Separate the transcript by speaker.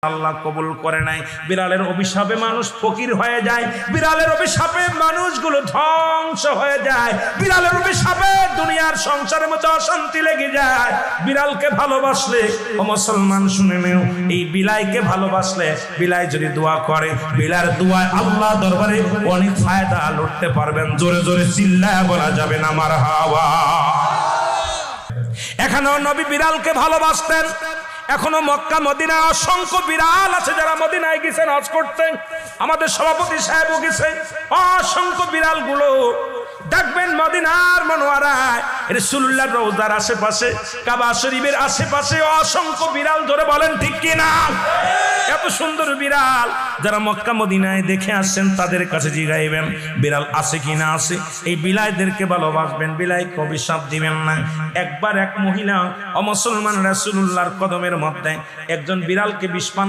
Speaker 1: আল্লাহ কবুল করে নাই। বিড়ালের অভিশাপে মানুষ ফকির হয়ে যায়, বিড়ালের অভিশাপে মানুষগুলো ধ্বংস হয়ে যায়, বিড়ালের অভিশাপে দুনিয়ার সংসারের মধ্যে অশান্তি লেগে যায়। বিড়ালকে ভালোবাসলে ও মুসলমান শুনে নেও, এই বিলাইকে ভালোবাসলে বিলাই যদি দোয়া করে, বিলার দোয়ায় আল্লাহ দরবারে অনেক ফায়দা লুটতে পারবেন। জোরে জোরে চিল্লায়া বলা যাবে না মারহাবা। এখানেও নবী বিড়ালকে ভালোবাসতেন। এখনো মক্কা মদিনা অসংখ্য বিড়াল আছে যারা মদিনায় গেছেন হজ করতে, আমাদের সভাপতি সাহেবও গেছে। অসংখ্য বিড়াল গুলো দেখবেন মদিনার মনোয়ারায় রাসূলুল্লাহর রওজার আশেপাশে, কাবা শরীফের আশেপাশে অসংখ্য বিড়াল। ধরে বলেন ঠিক কিনা? এত সুন্দর বিড়াল যারা মক্কা মদিনায় দেখে আসছেন তাদের কাছে জিগাইবেন বিড়াল আছে কিনা। আছে। এই বিলাইদেরকে ভালোবাসবেন, বিলাইকে অভিশাপ দিবেন না। একবার এক মহিলা অমুসলমান রাসূলুল্লাহর কদমের মধ্যে একজন বিড়ালকে বিষ পান